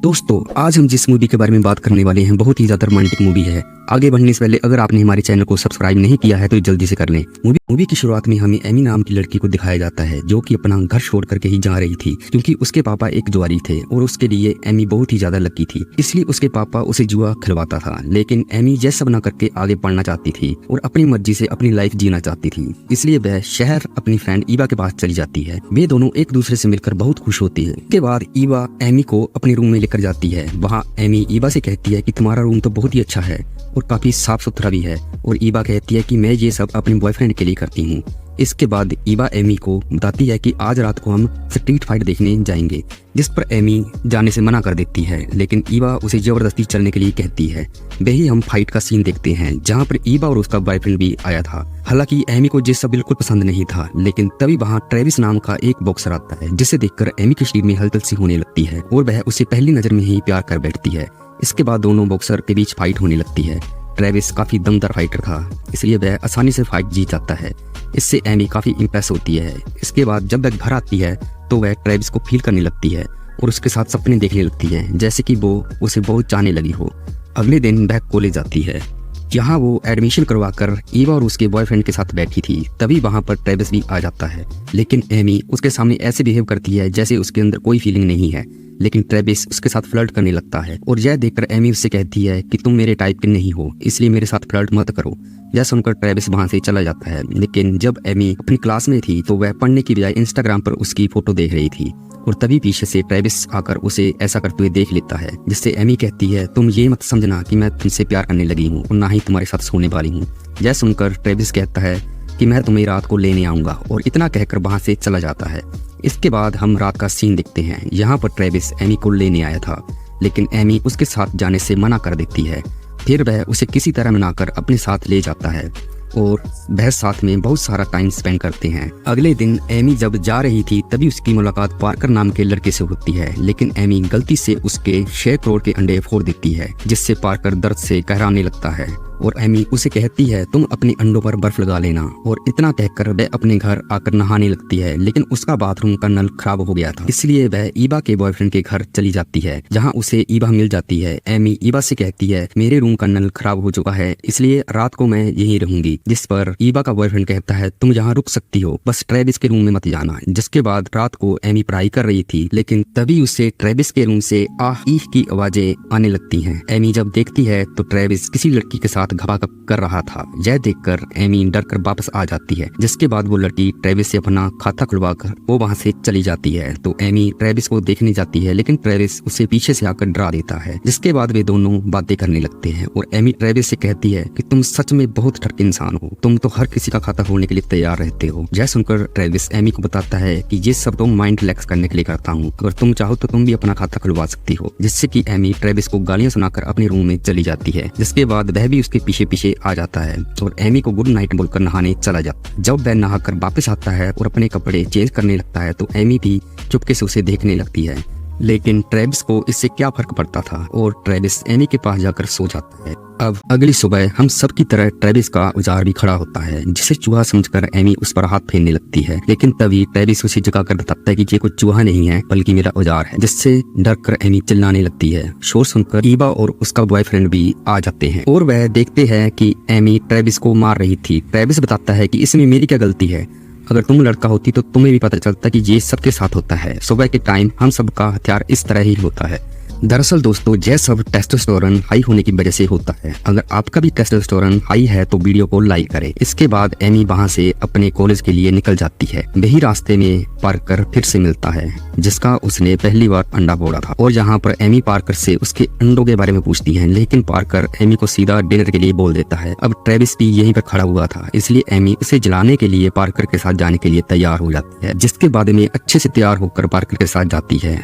दोस्तों आज हम जिस मूवी के बारे में बात करने वाले हैं बहुत ही ज्यादा रोमांटिक मूवी है। आगे बढ़ने से पहले अगर आपने हमारे चैनल को सब्सक्राइब नहीं किया है तो जल्दी से कर लें। मूवी की शुरुआत में हमें एमी नाम की लड़की को दिखाया जाता है जो कि अपना घर छोड़ करके ही जा रही थी क्योंकि उसके पापा एक जुआरी थे और उसके लिए एमी बहुत ही ज्यादा लकी थी, इसलिए उसके पापा उसे जुआ खिलवाता था। लेकिन एमी जैसा बना करके आगे बढ़ना चाहती थी और अपनी मर्जी से अपनी लाइफ जीना चाहती थी, इसलिए वह शहर अपनी फ्रेंड ईवा के पास चली जाती है। वे दोनों एक दूसरे से मिलकर बहुत खुश होती है। उसके बाद ईवा एमी को अपने रूम में लेकर जाती है। वहाँ एमी ईवा से कहती है कि तुम्हारा रूम तो बहुत ही अच्छा है और काफी साफ सुथरा भी है, और ईवा कहती है कि मैं ये सब अपने बॉयफ्रेंड के लिए करती हूँ। इसके बाद ईवा एमी को बताती है कि आज रात को हम स्ट्रीट फाइट देखने जाएंगे, जिस पर एमी जाने से मना कर देती है, लेकिन ईवा उसे जबरदस्ती चलने के लिए कहती है। वही हम फाइट का सीन देखते हैं जहाँ पर ईवा और उसका बॉयफ्रेंड भी आया था। हालांकि एमी को ये सब बिल्कुल पसंद नहीं था, लेकिन तभी वहाँ ट्रेविस नाम का एक बॉक्सर आता है जिसे देखकर एमी के शरीर में हलचल सी होने लगती है और वह उसे पहली नजर में ही प्यार कर बैठती है। इसके बाद दोनों बॉक्सर के बीच फाइट होने लगती है। ट्रेविस काफी दमदार फाइटर था, इसलिए वह आसानी से फाइट जीत जाता है। इससे एमी काफी इम्प्रेस होती है। इसके बाद जब वह घर आती है तो वह ट्रेविस को फील करने लगती है और उसके साथ सपने देखने लगती है जैसे कि वो उसे बहुत चाहने लगी हो। अगले दिन वह कॉलेज जाती है जहाँ वो एडमिशन करवाकर ईवा और उसके बॉयफ्रेंड के साथ बैठी थी। तभी वहाँ पर ट्रेविस भी आ जाता है, लेकिन एमी उसके सामने ऐसे बिहेव करती है जैसे उसके अंदर कोई फीलिंग नहीं है। लेकिन ट्रेविस उसके साथ फ्लर्ट करने लगता है और यह देखकर एमी उससे कहती है कि तुम मेरे टाइप के नहीं हो, इसलिए मेरे साथ फ्लर्ट मत करो। यह सुनकर ट्रेविस वहाँ से चला जाता है। लेकिन जब एमी अपनी क्लास में थी तो वह पढ़ने की बजाय इंस्टाग्राम पर उसकी फोटो देख रही थी और तभी पीछे से ट्रेविस आकर उसे ऐसा करते हुए देख लेता है, जिससे एमी कहती है तुम ये मत समझना कि मैं तुमसे प्यार करने लगी हूँ और ना ही तुम्हारे साथ सोने वाली हूँ। यह सुनकर ट्रेविस कहता है कि मैं तुम्हें रात को लेने आऊंगा, और इतना कहकर वहाँ से चला जाता है। इसके बाद हम रात का सीन देखते हैं। यहाँ पर ट्रेविस एमी को लेने आया था, लेकिन एमी उसके साथ जाने से मना कर देती है। फिर वह उसे किसी तरह मनाकर अपने साथ ले जाता है और वह साथ में बहुत सारा टाइम स्पेंड करते हैं। अगले दिन एमी जब जा रही थी तभी उसकी मुलाकात पार्कर नाम के लड़के से होती है, लेकिन एमी गलती से उसके 6 करोड़ के अंडे फोड़ देती है, जिससे पार्कर दर्द से कहराने लगता है और एमी उसे कहती है तुम अपने अंडों पर बर्फ लगा लेना, और इतना कहकर वह अपने घर आकर नहाने लगती है। लेकिन उसका बाथरूम का नल खराब हो गया था, इसलिए वह ईवा के बॉयफ्रेंड के घर चली जाती है जहां उसे ईवा मिल जाती है। एमी ईवा से कहती है मेरे रूम का नल खराब हो चुका है, इसलिए रात को मैं यहीं रहूंगी, जिस पर ईवा का बॉयफ्रेंड कहता है तुम यहाँ रुक सकती हो, बस ट्रेविस के रूम में मत जाना। जिसके बाद रात को एमी पढ़ाई कर रही थी, लेकिन तभी उसे ट्रेविस के रूम से आह ईह की आवाजें आने लगती हैं। एमी जब देखती है तो ट्रेविस किसी लड़की के साथ घपाघप कर रहा था। यह देखकर एमी डर कर वापस आ जाती है। जिसके बाद वो लड़की ट्रेविस से अपना खाता खुलवाकर वो वहाँ से चली जाती है। तो एमी ट्रेविस को देखने जाती है, लेकिन ट्रेविस उसे पीछे से आकर डरा देता है। जिसके बाद वे दोनों बातें करने लगते हैं और एमी ट्रेविस से कहती है कि तुम सच में बहुत ठरक इंसान हो, तुम तो हर किसी का खाता खोलने के लिए तैयार रहते हो। यह सुनकर ट्रेविस एमी को बताता है कि ये सब तो माइंड रिलैक्स करने के लिए करता हूँ, अगर तुम चाहो तो तुम भी अपना खाता खुलवा सकती हो। जिससे कि एमी ट्रेविस को गालियां सुनाकर अपने रूम में चली जाती है। जिसके बाद वह भी उसके पीछे पीछे आ जाता है और एमी को गुड नाइट बोलकर नहाने चला जाता है। जब वह नहाकर वापस आता है और अपने कपड़े चेंज करने लगता है तो एमी भी चुपके से उसे देखने लगती है, लेकिन ट्रेविस को इससे क्या फर्क पड़ता था और ट्रेविस एमी के पास जाकर सो जाता है। अब अगली सुबह हम सब की तरह ट्रेविस का औजार भी खड़ा होता है, जिसे चूहा समझकर एमी उस पर हाथ फेरने लगती है। लेकिन तभी ट्रेविस उसे जगाकर बताता है कि ये कुछ चूहा नहीं है बल्कि मेरा औजार है, जिससे डर कर एमी चिल्लाने लगती है। शोर सुनकर ईवा और उसका बॉयफ्रेंड भी आ जाते हैं और वह देखते हैं कि एमी ट्रेविस को मार रही थी। ट्रेविस बताता है कि इसमें मेरी क्या गलती है, अगर तुम लड़का होती तो तुम्हें भी पता चलता कि ये सबके साथ होता है। सुबह के टाइम हम सबका हथियार इस तरह ही होता है। दरअसल दोस्तों यह सब टेस्टोस्टेरोन हाई होने की वजह से होता है। अगर आपका भी टेस्टोस्टेरोन हाई है तो वीडियो को लाइक करें। इसके बाद एमी वहां से अपने कॉलेज के लिए निकल जाती है। वही रास्ते में पार्कर फिर से मिलता है, जिसका उसने पहली बार अंडा फोड़ा था, और यहाँ पर एमी पार्कर से उसके अंडों के बारे में पूछती है, लेकिन पार्कर एमी को सीधा डिनर के लिए बोल देता है। अब ट्रेविस भी यहीं पर खड़ा हुआ था, इसलिए एमी उसे जलाने के लिए पार्कर के साथ जाने के लिए तैयार हो जाती है। जिसके बाद में अच्छे से तैयार होकर पार्कर के साथ जाती है।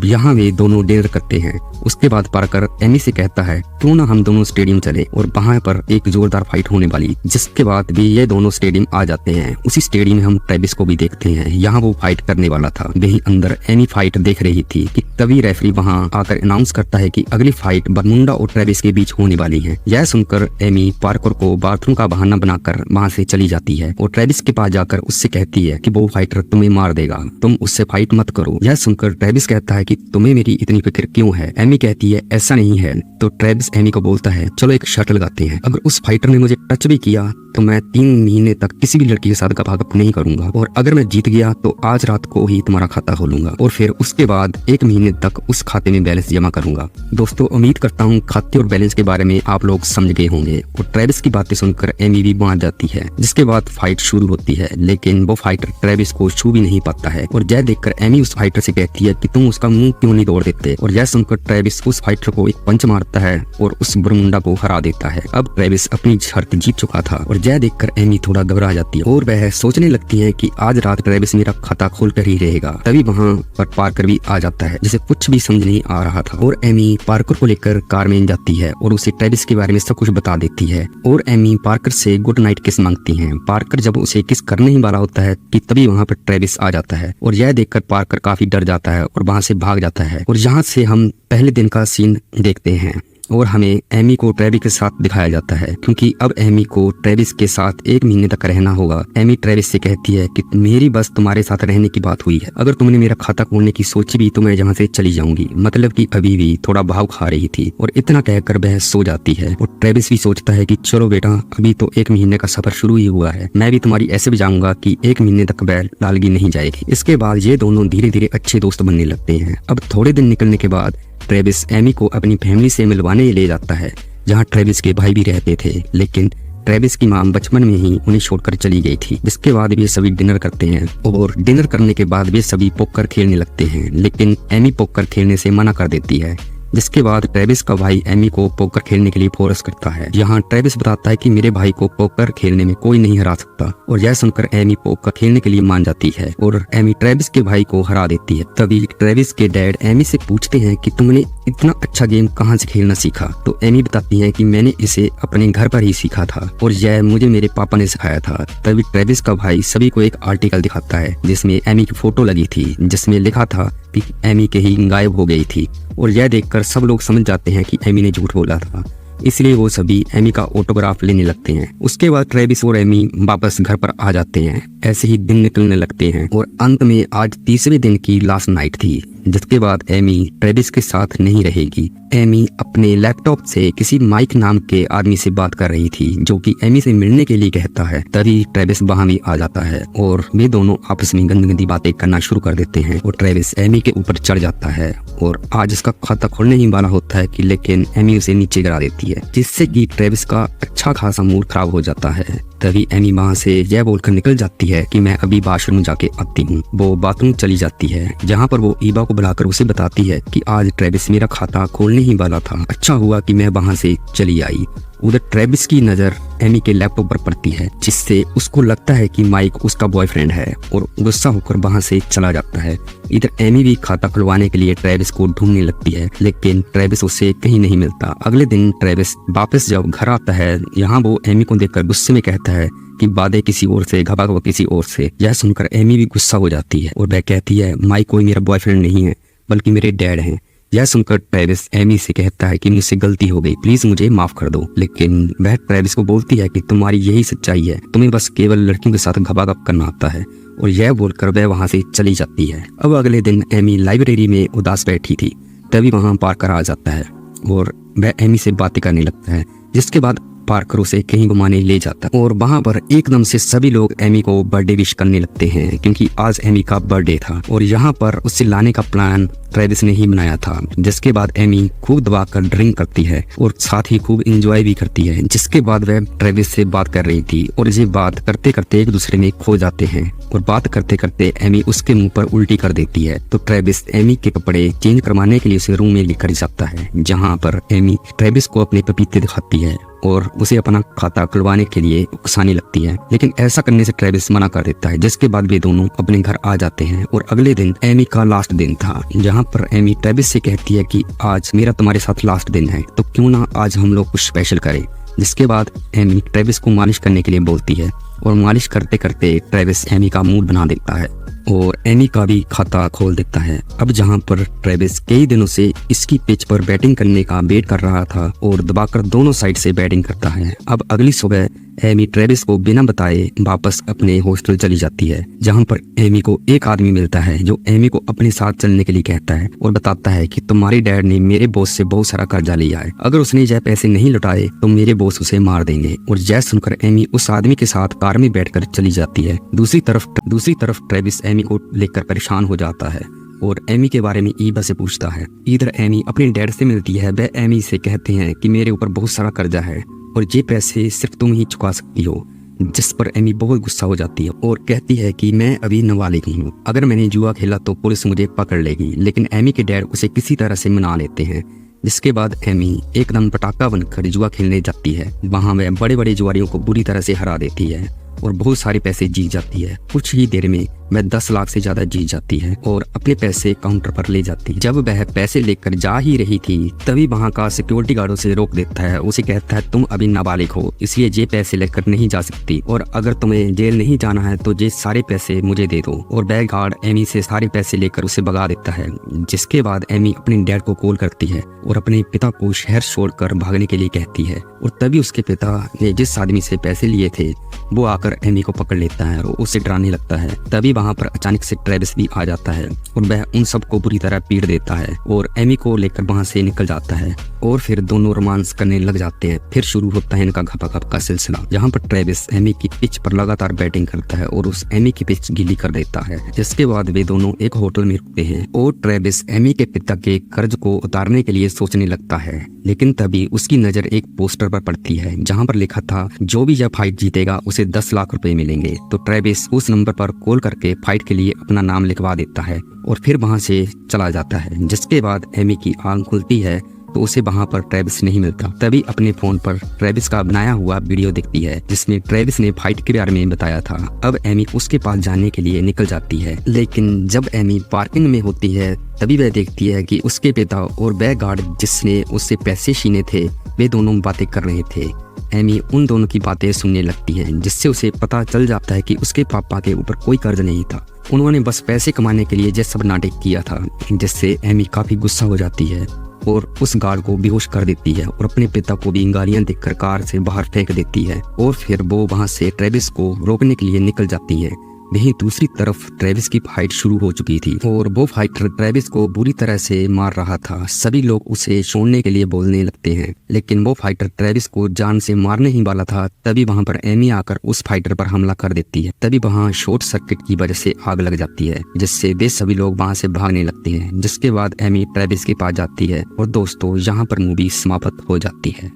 यहाँ वे दोनों डिनर करते हैं। उसके बाद पार्कर एमी से कहता है क्यों ना हम दोनों स्टेडियम चले, और वहाँ पर एक जोरदार फाइट होने वाली। जिसके बाद भी ये दोनों स्टेडियम आ जाते हैं। उसी स्टेडियम में हम ट्रेविस को भी देखते हैं, यहाँ वो फाइट करने वाला था। वही अंदर एमी फाइट देख रही थी कि तभी रेफरी वहाँ आकर अनाउंस करता है कि अगली फाइट बरमुंडा और ट्रेविस के बीच होने वाली है। यह सुनकर एमी पार्कर को बाथरूम का बहाना बनाकर वहाँ से चली जाती है और ट्रेविस के पास जाकर उससे कहती है कि वो फाइटर तुम्हें मार देगा, तुम उससे फाइट मत करो। यह सुनकर ट्रेविस कहता है कि तुम्हें मेरी इतनी फिक्र क्यों क्यों है? एमी कहती है ऐसा नहीं है। तो ट्रेविस एमी को बोलता है चलो एक शर्त लगाते हैं, अगर उस फाइटर ने मुझे टच भी किया तो मैं 3 महीने तक किसी भी लड़की के साथ गपागप नहीं करूंगा, और अगर मैं जीत गया तो आज रात को ही तुम्हारा खाता खोलूंगा और फिर उसके बाद 1 महीने तक उस खाते में बैलेंस जमा करूंगा। दोस्तों उम्मीद करता हूँ खाते और बैलेंस के बारे में आप लोग समझ गए होंगे। और ट्रेविस की बातें सुनकर एमी भी मान जाती है, जिसके बाद फाइट शुरू होती है, लेकिन वो फाइटर ट्रेविस को छू भी नहीं पाता है। और यह देखकर एमी उस फाइटर से कहती है कि तुम उसका मुंह क्यों नहीं तोड़ देते, और यह सुनकर ट्रेविस उस फाइटर को एक पंच मारता है और उस बरमुंडा को हरा देता है। अब ट्रेविस अपनी शर्त जीत चुका था और यह देखकर एमी थोड़ा घबरा जाती है और वह सोचने लगती है कि आज रात ट्रेविस मेरा खाता खोल कर ही रहेगा। तभी वहाँ पर पार्कर भी आ जाता है, जिसे कुछ भी समझ नहीं आ रहा था, और एमी पार्कर को लेकर कार में जाती है और उसे ट्रेविस के बारे में सब कुछ बता देती है। और एमी पार्कर से गुड नाइट किस मांगती है। पार्कर जब उसे किस करने ही वाला होता है कि तभी वहाँ पर ट्रेविस आ जाता है, और यह देखकर पार्कर काफी डर जाता है और वहाँ से भाग जाता है। और यहाँ से हम पहले दिन का सीन देखते हैं और हमें एमी को ट्रेविस के साथ दिखाया जाता है, क्योंकि अब एमी को ट्रेविस के साथ 1 महीने तक रहना होगा। एमी ट्रेविस से कहती है कि मेरी बस तुम्हारे साथ रहने की बात हुई है, अगर तुमने मेरा खाता खोलने की सोची भी तो मैं यहाँ से चली जाऊंगी। मतलब कि अभी भी थोड़ा भाव खा रही थी और इतना कहकर वह सो जाती है। और ट्रेविस भी सोचता है कि चलो बेटा अभी तो 1 महीने का सफर शुरू ही हुआ है, मैं भी तुम्हारी ऐसे भी जाऊंगा कि 1 महीने तक वह लालगी नहीं जाएगी। इसके बाद ये दोनों धीरे धीरे अच्छे दोस्त बनने लगते हैं। अब थोड़े दिन निकलने के बाद ट्रेविस एमी को अपनी फैमिली से मिलवाने ले जाता है, जहां ट्रेविस के भाई भी रहते थे, लेकिन ट्रेविस की मां बचपन में ही उन्हें छोड़कर चली गई थी। जिसके बाद वे सभी डिनर करते हैं और डिनर करने के बाद वे सभी पोकर खेलने लगते हैं, लेकिन एमी पोकर खेलने से मना कर देती है। जिसके बाद ट्रेविस का भाई एमी को पोकर खेलने के लिए फोर्स करता है। यहाँ ट्रेविस बताता है कि मेरे भाई को पोकर खेलने में कोई नहीं हरा सकता, और यह सुनकर एमी पोकर खेलने के लिए मान जाती है और एमी ट्रेविस के भाई को हरा देती है। तभी ट्रेविस के डैड एमी से पूछते हैं कि तुमने इतना अच्छा गेम कहाँ से खेलना सीखा। तो एमी बताती है कि मैंने इसे अपने घर पर ही सीखा था और यह मुझे मेरे पापा ने सिखाया था। तभी ट्रेविस का भाई सभी को एक आर्टिकल दिखाता है जिसमें एमी की फोटो लगी थी, जिसमें लिखा था कि एमी कहीं गायब हो गई थी। और यह देखकर सब लोग समझ जाते हैं कि एमी ने झूठ बोला था, इसलिए वो सभी एमी का ऑटोग्राफ लेने लगते हैं। उसके बाद ट्रेविस और एमी वापस घर पर आ जाते हैं। ऐसे ही दिन निकलने लगते हैं और अंत में आज तीसरे दिन की लास्ट नाइट थी, जिसके बाद एमी ट्रेविस के साथ नहीं रहेगी। एमी अपने लैपटॉप से किसी माइक नाम के आदमी से बात कर रही थी, जो कि एमी से मिलने के लिए कहता है। तभी ट्रेविस वहां भी आ जाता है और वे दोनों आपस में गंदी गंदी बातें करना शुरू कर देते हैं और ट्रेविस एमी के ऊपर चढ़ जाता है और आज उसका खाता खोलने ही वाला होता है कि लेकिन एमी उसे नीचे गिरा देती है, जिससे कि ट्रेविस का अच्छा खासा मूड खराब हो जाता है। तभी एमी वहाँ से यह बोलकर निकल जाती है कि मैं अभी बाथरूम जाके आती हूँ। वो बाथरूम चली जाती है, जहाँ पर वो ईबा को बुलाकर उसे बताती है कि आज ट्रेविस मेरा खाता खोलने ही वाला था, अच्छा हुआ कि मैं वहाँ से चली आई। उधर ट्रेविस की नजर एमी के लैपटॉप पर पड़ती है, जिससे उसको लगता है कि माइक उसका बॉयफ्रेंड है और गुस्सा होकर वहां से चला जाता है। इधर एमी भी खाता खुलवाने के लिए ट्रेविस को ढूंढने लगती है, लेकिन ट्रेविस उसे कहीं नहीं मिलता। अगले दिन ट्रेविस वापस जब घर आता है, यहाँ वो एमी को देखकर गुस्से में कहता है कि वादे किसी और से, घबा किसी और से। यह सुनकर एमी भी गुस्सा हो जाती है और वह कहती है माइक कोई मेरा बॉयफ्रेंड नहीं है बल्कि मेरे डैड हैं। यह सुनकर ट्रेविस एमी से कहता है कि मुझसे गलती हो गई, प्लीज मुझे माफ कर दो। लेकिन वह ट्रेविस को बोलती है कि तुम्हारी यही सच्चाई है, तुम्हें बस केवल लड़कियों के साथ घबागप करना आता है, और यह बोलकर वह वहां से चली जाती है। अब अगले दिन एमी लाइब्रेरी में उदास बैठी थी, तभी वहां पार्कर आ जाता है और वह एमी से बातें करने लगता है। जिसके बाद पार्कर उसे कहीं घुमाने ले जाता है और वहां पर एकदम से सभी लोग एमी को बर्थडे विश करने लगते हैं, क्योंकि आज एमी का बर्थडे था और यहाँ पर उसे लाने का प्लान ट्रेविस ने ही बनाया था। जिसके बाद एमी खूब दबाकर ड्रिंक करती है और साथ ही खूब एंजॉय भी करती है। जिसके बाद वह ट्रेविस से बात कर रही थी और ये बात करते करते एक दूसरे में खो जाते हैं और बात करते करते एमी उसके मुंह पर उल्टी कर देती है। तो ट्रेविस एमी के कपड़े चेंज करवाने के लिए उसे रूम में लेकर जाता है, जहाँ पर एमी ट्रेविस को अपने पपीते दिखाती है और उसे अपना खाता खुलवाने के लिए उकसाने लगती है, लेकिन ऐसा करने से ट्रेविस मना कर देता है। जिसके बाद वे दोनों अपने घर आ जाते हैं और अगले दिन एमी का लास्ट दिन था, जहाँ पर एमी ट्रेविस से कहती है कि आज मेरा तुम्हारे साथ लास्ट दिन है, तो क्यों ना आज हम लोग कुछ स्पेशल करें। जिसके बाद एमी ट्रेविस को मालिश करने के लिए बोलती है और मालिश करते करते ट्रेविस एमी का मूड बना देता है और एमी का भी खाता खोल देता है। अब जहां पर ट्रेविस कई दिनों से इसकी पिच पर बैटिंग करने का वेट कर रहा था और दबाकर दोनों साइड से बैटिंग करता है। अब अगली सुबह एमी ट्रेविस को बिना बताए वापस अपने हॉस्टल चली जाती है, जहाँ पर एमी को एक आदमी मिलता है जो एमी को अपने साथ चलने के लिए कहता है और बताता है कि तुम्हारे डैड ने मेरे बॉस से बहुत सारा कर्जा लिया है, अगर उसने यह पैसे नहीं लौटाए तो मेरे बॉस उसे मार देंगे। और यह सुनकर एमी उस आदमी के साथ कार में बैठकर चली जाती है। दूसरी तरफ ट्रेविस एमी को लेकर परेशान हो जाता है और एमी के बारे में ईबा से पूछता है। इधर एमी अपने डैड से मिलती है। वह एमी से कहते हैं कि मेरे ऊपर बहुत सारा कर्जा है और ये पैसे सिर्फ तुम ही चुका सकती हो, जिस पर एमी बहुत गुस्सा हो जाती है और कहती है कि मैं अभी नाबालिग हूँ, अगर मैंने जुआ खेला तो पुलिस मुझे पकड़ लेगी। लेकिन एमी के डैड उसे किसी तरह से मना लेते हैं, जिसके बाद एमी एकदम पटाखा बनकर जुआ खेलने जाती है। वहाँ वह बड़े बड़े जुआरियों को बुरी तरह से हरा देती है और बहुत सारे पैसे जीत जाती है। कुछ ही देर में वह 10 लाख से ज्यादा जीत जाती है और अपने पैसे काउंटर पर ले जाती है। जब वह पैसे लेकर जा ही रही थी तभी वहां का सिक्योरिटी गार्ड उसे रोक देता है। उसे कहता है तुम अभी नाबालिग हो, इसलिए ये पैसे लेकर नहीं जा सकती और अगर तुम्हें जेल नहीं जाना है तो ये सारे पैसे मुझे दे दो। और वह गार्ड एमी से सारे पैसे लेकर उसे भगा देता है, जिसके बाद एमी अपने डैड को कॉल करती है और अपने पिता को शहर छोड़कर भागने के लिए कहती है। और तभी उसके पिता ने जिस आदमी से पैसे लिए थे वो आकर एमी को पकड़ लेता है और उसे डराने लगता है। तभी वहां पर अचानक से ट्रेविस भी आ जाता है और वह उन सबको बुरी तरह पीट देता है और एमी को लेकर वहां से निकल जाता है और फिर दोनों रोमांस करने लग जाते हैं। फिर शुरू होता है इनका घपाघप का सिलसिला, जहां पर ट्रेविस एमी की पिच पर लगातार बैटिंग करता है और उस एमी की पिच गीली कर देता है। जिसके बाद वे दोनों एक होटल में रुकते हैं और ट्रेविस एमी के पिता के कर्ज को उतारने के लिए सोचने लगता है। लेकिन तभी उसकी नजर एक पोस्टर पर पड़ती है जहां पर लिखा था जो भी यह फाइट जीतेगा उसे 10 लाख रुपए मिलेंगे। तो ट्रेविस उस नंबर पर कॉल करके फाइट के लिए अपना नाम लिखवा देता है और फिर वहां से चला जाता है। जिसके बाद एमी की आंख खुलती है तो उसे वहां पर ट्रेविस नहीं मिलता। तभी अपने फोन पर ट्रेविस का बनाया हुआ वीडियो दिखती है जिसमें ट्रेविस ने फाइट के बारे में बताया था। अब एमी उसके पास जाने के लिए निकल जाती है, लेकिन जब एमी पार्किंग में होती है तभी वह देखती है कि उसके पिता और वह गार्ड जिसने उससे पैसे छीने थे वे दोनों बातें कर रहे थे। एमी उन दोनों की बातें सुनने लगती है, जिससे उसे पता चल जाता है कि उसके पापा के ऊपर कोई कर्ज नहीं था, उन्होंने बस पैसे कमाने के लिए ये सब नाटक किया था। जिससे एमी काफी गुस्सा हो जाती है और उस गार्ड को बेहोश कर देती है और अपने पिता को भी गालियां देकर कार से बाहर फेंक देती है और फिर वो वहां से ट्रेविस को रोकने के लिए निकल जाती है। वहीं दूसरी तरफ ट्रेविस की फाइट शुरू हो चुकी थी और वो फाइटर ट्रेविस को बुरी तरह से मार रहा था। सभी लोग उसे छोड़ने के लिए बोलने लगते हैं, लेकिन वो फाइटर ट्रेविस को जान से मारने ही वाला था। तभी वहां पर एमी आकर उस फाइटर पर हमला कर देती है। तभी वहां शॉर्ट सर्किट की वजह से आग लग जाती है, जिससे वे सभी लोग वहां से भागने लगते हैं। जिसके बाद एमी ट्रेविस के पास जाती है और दोस्तों यहाँ पर मूवी समाप्त हो जाती है।